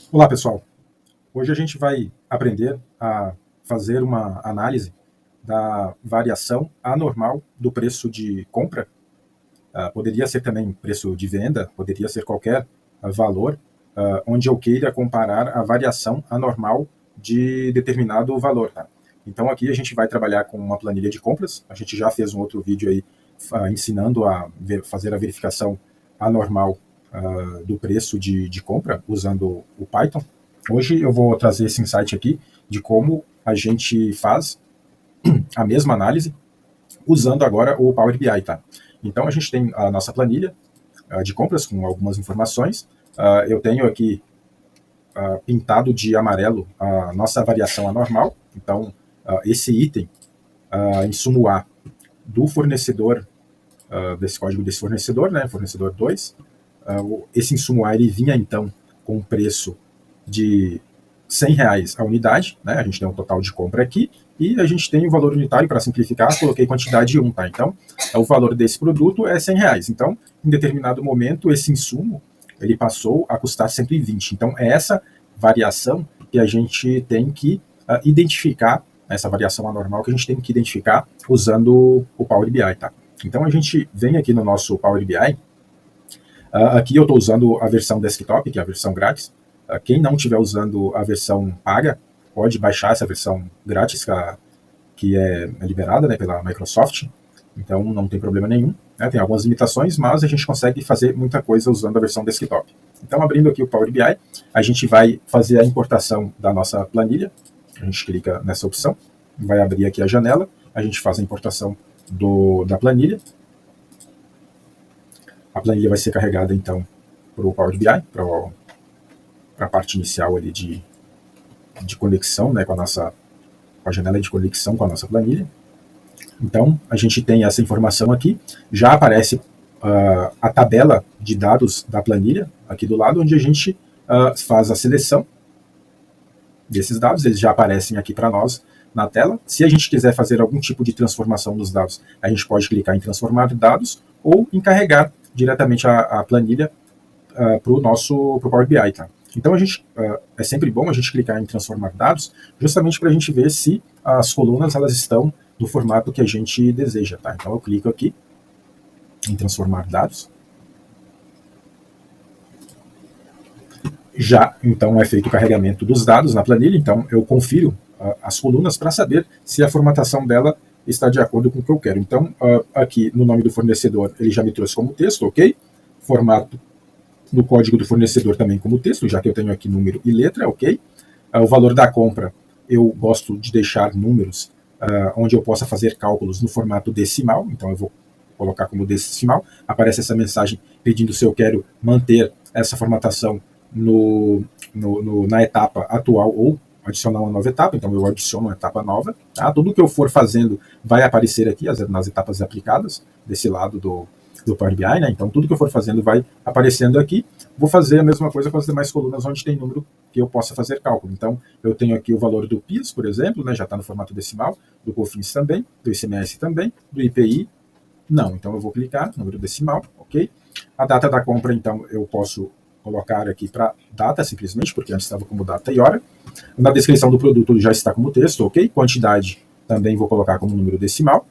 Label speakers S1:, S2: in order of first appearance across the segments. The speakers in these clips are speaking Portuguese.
S1: Olá, pessoal. Hoje a gente vai aprender a fazer uma análise da variação anormal do preço de compra. Poderia ser também preço de venda, poderia ser qualquer valor, onde eu queira comparar a variação anormal de determinado valor. Tá? Então aqui a gente vai trabalhar com uma planilha de compras. A gente já fez um outro vídeo aí ensinando a fazer a verificação anormal do preço de compra usando o Python. Hoje eu vou trazer esse insight aqui de como a gente faz a mesma análise usando agora o Power BI, tá? Então a gente tem a nossa planilha de compras com algumas informações. Eu tenho aqui pintado de amarelo a nossa variação anormal. Então esse item, insumo A do fornecedor, desse código desse fornecedor, né, fornecedor 2, esse insumo A ele vinha então com um preço de R$ 100 a unidade, né? A gente tem um total de compra aqui, e a gente tem o valor unitário, para simplificar, coloquei quantidade 1, tá? Então, o valor desse produto é R$ 100. Então, em determinado momento, esse insumo, ele passou a custar 120. Então, é essa variação que a gente tem que identificar, essa variação anormal que a gente tem que identificar usando o Power BI, tá? Então, a gente vem aqui no nosso Power BI. Aqui eu estou usando a versão desktop, que é a versão grátis. Quem não estiver usando a versão paga, pode baixar essa versão grátis, que é liberada, né, pela Microsoft. Então não tem problema nenhum. Né, tem algumas limitações, mas a gente consegue fazer muita coisa usando a versão desktop. Então, abrindo aqui o Power BI, a gente vai fazer a importação da nossa planilha. A gente clica nessa opção, vai abrir aqui a janela, a gente faz a importação da planilha. A planilha vai ser carregada, então, para o Power BI, para a parte inicial ali de conexão, né, com a janela de conexão com a nossa planilha. Então, a gente tem essa informação aqui. Já aparece a tabela de dados da planilha aqui do lado, onde a gente faz a seleção desses dados. Eles já aparecem aqui para nós na tela. Se a gente quiser fazer algum tipo de transformação dos dados, a gente pode clicar em transformar dados ou em carregar diretamente a planilha para o Power BI, tá? Então é sempre bom a gente clicar em transformar dados, justamente para a gente ver se as colunas elas estão no formato que a gente deseja, tá? Então eu clico aqui em transformar dados. Já então é feito o carregamento dos dados na planilha, então eu confiro as colunas para saber se a formatação dela está de acordo com o que eu quero. Então aqui no nome do fornecedor ele já me trouxe como texto, ok? Formato no código do fornecedor também como texto, já que eu tenho aqui número e letra, ok? O valor da compra, eu gosto de deixar números onde eu possa fazer cálculos no formato decimal, então eu vou colocar como decimal. Aparece essa mensagem pedindo se eu quero manter essa formatação na etapa atual ou adicionar uma nova etapa, então eu adiciono uma etapa nova. Tá? Tudo que eu for fazendo vai aparecer aqui nas etapas aplicadas, desse lado do Power BI, né? Então tudo que eu for fazendo vai aparecendo aqui. Vou fazer a mesma coisa com as demais colunas onde tem número que eu possa fazer cálculo. Então eu tenho aqui o valor do PIS, por exemplo, né? Já está no formato decimal, do COFINS também, do ICMS também, do IPI não. Então eu vou clicar, número decimal, ok? A data da compra, então, eu posso colocar aqui para data, simplesmente, porque antes estava como data e hora. Na descrição do produto já está como texto, ok? Quantidade também vou colocar como número decimal.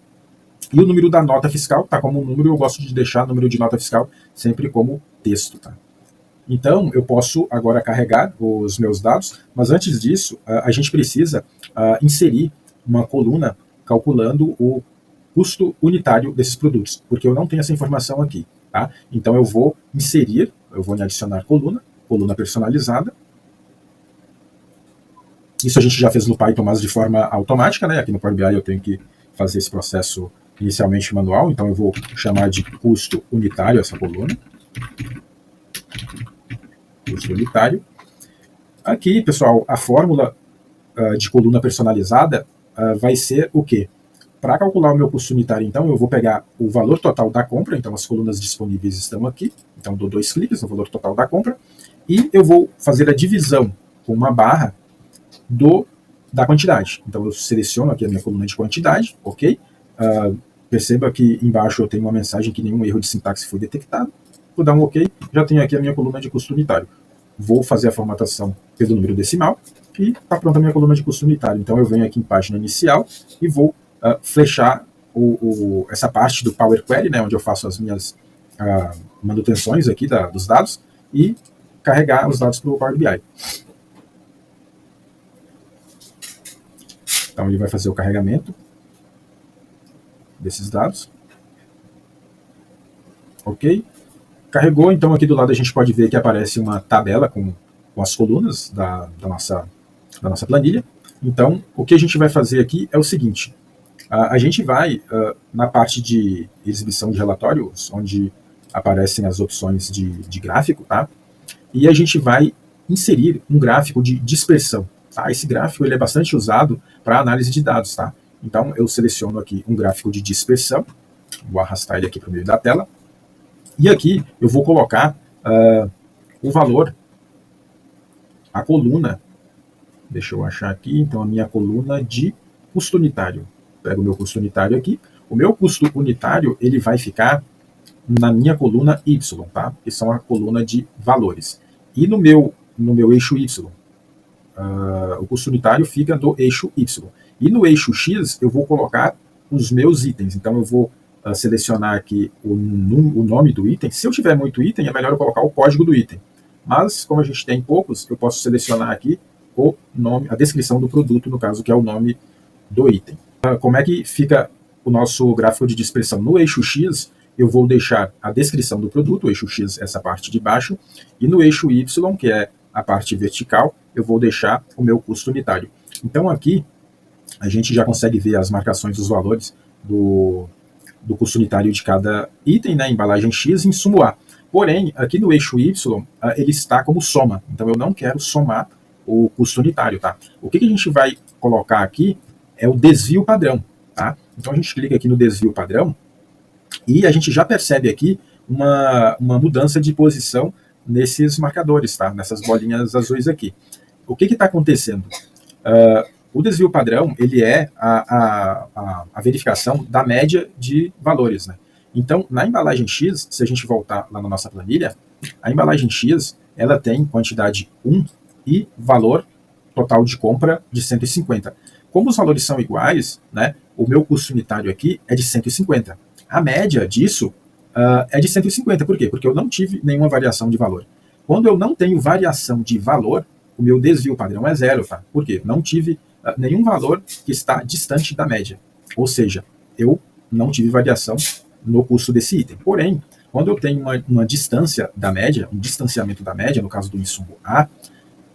S1: E o número da nota fiscal está como número, eu gosto de deixar o número de nota fiscal sempre como texto, tá? Então, eu posso agora carregar os meus dados, mas antes disso, a gente precisa inserir uma coluna calculando o custo unitário desses produtos, porque eu não tenho essa informação aqui, tá? Então, eu vou inserir, eu vou em adicionar coluna personalizada. Isso a gente já fez no Python, mas de forma automática, né? Aqui no Power BI eu tenho que fazer esse processo inicialmente manual, então eu vou chamar de custo unitário essa coluna. Custo unitário. Aqui, pessoal, a fórmula de coluna personalizada vai ser o quê? Para calcular o meu custo unitário, então, eu vou pegar o valor total da compra, então as colunas disponíveis estão aqui, então dou 2 cliques no valor total da compra, e eu vou fazer a divisão com uma barra da quantidade. Então eu seleciono aqui a minha coluna de quantidade, ok? Perceba que embaixo eu tenho uma mensagem que nenhum erro de sintaxe foi detectado. Vou dar um ok, já tenho aqui a minha coluna de custo unitário. vou fazer a formatação pelo número decimal e está pronta a minha coluna de custo unitário. Então eu venho aqui em página inicial e vou flechar essa parte do Power Query, né, onde eu faço as minhas manutenções aqui dos dados e carregar os dados para o Power BI. Então ele vai fazer o carregamento desses dados. Ok? Carregou, então aqui do lado a gente pode ver que aparece uma tabela com as colunas da nossa planilha. Então, o que a gente vai fazer aqui é o seguinte, a gente vai na parte de exibição de relatórios, onde aparecem as opções de gráfico, tá? E a gente vai inserir um gráfico de dispersão. Tá? Esse gráfico ele é bastante usado para análise de dados. Tá? Então, eu seleciono aqui um gráfico de dispersão, vou arrastar ele aqui para o meio da tela, e aqui eu vou colocar o valor, a coluna, deixa eu achar aqui, então a minha coluna de custo unitário. Pego o meu custo unitário aqui, o meu custo unitário ele vai ficar na minha coluna Y, tá? Que são a coluna de valores. E no meu eixo Y, o custo unitário fica no eixo Y. E no eixo X eu vou colocar os meus itens. Então eu vou selecionar aqui o nome do item. Se eu tiver muito item, é melhor eu colocar o código do item. Mas, como a gente tem poucos, eu posso selecionar aqui o nome, a descrição do produto, no caso, que é o nome do item. Como é que fica o nosso gráfico de dispersão? No eixo X, eu vou deixar a descrição do produto, o eixo X, essa parte de baixo, e no eixo Y, que é a parte vertical, eu vou deixar o meu custo unitário. Então, aqui, a gente já consegue ver as marcações dos valores do custo unitário de cada item, né, embalagem X e insumo A. Porém, aqui no eixo Y, ele está como soma. Então, eu não quero somar o custo unitário, tá? O que a gente vai colocar aqui é o desvio padrão, tá? Então, a gente clica aqui no desvio padrão e a gente já percebe aqui uma mudança de posição nesses marcadores, tá? Nessas bolinhas azuis aqui. O que está acontecendo? O desvio padrão, ele é a verificação da média de valores, né? Então, na embalagem X, se a gente voltar lá na nossa planilha, a embalagem X, ela tem quantidade 1 e valor total de compra de 150. Como os valores são iguais, né, o meu custo unitário aqui é de 150. A média disso é de 150. Por quê? Porque eu não tive nenhuma variação de valor. Quando eu não tenho variação de valor, o meu desvio padrão é zero, tá? Por quê? Não tive nenhum valor que está distante da média. Ou seja, eu não tive variação no custo desse item. Porém, quando eu tenho uma distância da média, um distanciamento da média, no caso do insumo A,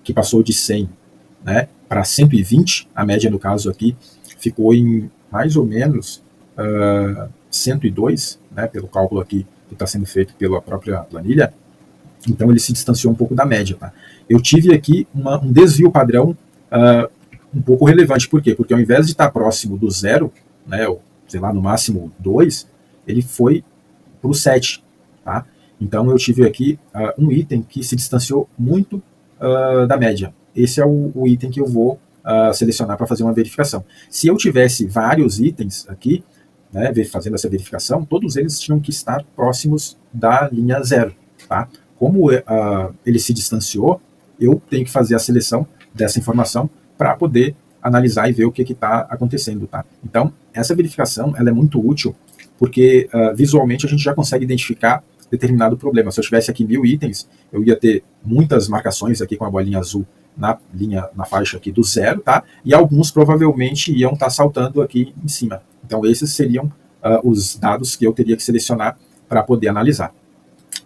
S1: que passou de 100, né, para 120, a média no caso aqui ficou em mais ou menos 102, né, pelo cálculo aqui que está sendo feito pela própria planilha. Então ele se distanciou um pouco da média. Tá? Eu tive aqui um desvio padrão um pouco relevante. Por quê? Porque ao invés de estar próximo do zero, né, ou sei lá, no máximo 2, ele foi para o 7. Tá? Então eu tive aqui um item que se distanciou muito da média. Esse é o item que eu vou selecionar para fazer uma verificação. Se eu tivesse vários itens aqui, né, fazendo essa verificação, todos eles tinham que estar próximos da linha 0. Tá? Como ele se distanciou, eu tenho que fazer a seleção dessa informação para poder analisar e ver o que está acontecendo. Tá? Então, essa verificação ela é muito útil, porque visualmente a gente já consegue identificar determinado problema. Se eu tivesse aqui 1000 itens, eu ia ter muitas marcações aqui com a bolinha azul na faixa aqui do 0, tá? E alguns provavelmente iam estar saltando aqui em cima. Então, esses seriam os dados que eu teria que selecionar para poder analisar.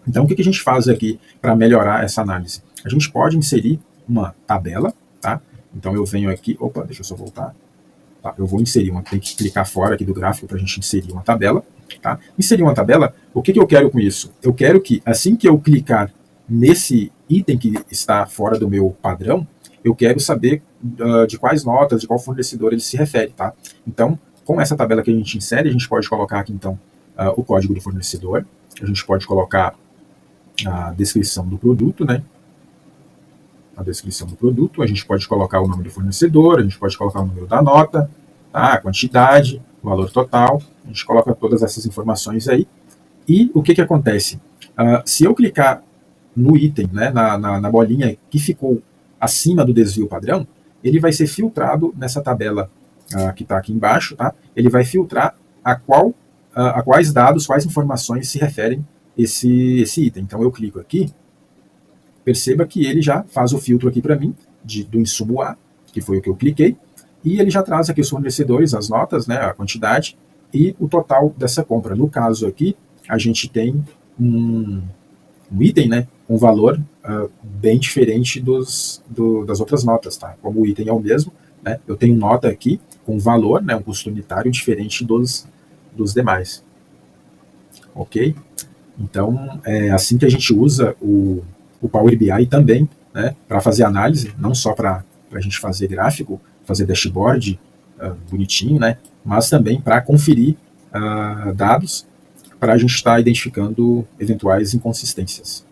S1: Então, o que a gente faz aqui para melhorar essa análise? A gente pode inserir uma tabela, tá? Então, eu venho aqui, deixa eu só voltar. Tá, eu vou inserir tem que clicar fora aqui do gráfico para a gente inserir uma tabela. Tá? Inserir uma tabela, o que eu quero com isso? Eu quero que, assim que eu clicar nesse item que está fora do meu padrão, eu quero saber de quais notas, de qual fornecedor ele se refere. Tá? Então, com essa tabela que a gente insere, a gente pode colocar aqui, então, o código do fornecedor, a gente pode colocar a descrição do produto, né? A descrição do produto, a gente pode colocar o nome do fornecedor, a gente pode colocar o número da nota, tá? A quantidade, o valor total, a gente coloca todas essas informações aí. E o que acontece? Se eu clicar no item, né, na bolinha que ficou acima do desvio padrão, ele vai ser filtrado nessa tabela que está aqui embaixo, tá? Ele vai filtrar a quais dados, quais informações se referem esse item. Então eu clico aqui, perceba que ele já faz o filtro aqui para mim do insumo A, que foi o que eu cliquei, e ele já traz aqui os fornecedores, as notas, né, a quantidade e o total dessa compra. No caso aqui, a gente tem um item, né, um valor bem diferente das outras notas, tá? Como o item é o mesmo, né, eu tenho nota aqui com valor, né, um custo unitário diferente dos demais. Ok? Então, é assim que a gente usa o Power BI também, né, para fazer análise, não só para a gente fazer gráfico, fazer dashboard bonitinho, né, mas também para conferir dados, para a gente estar identificando eventuais inconsistências.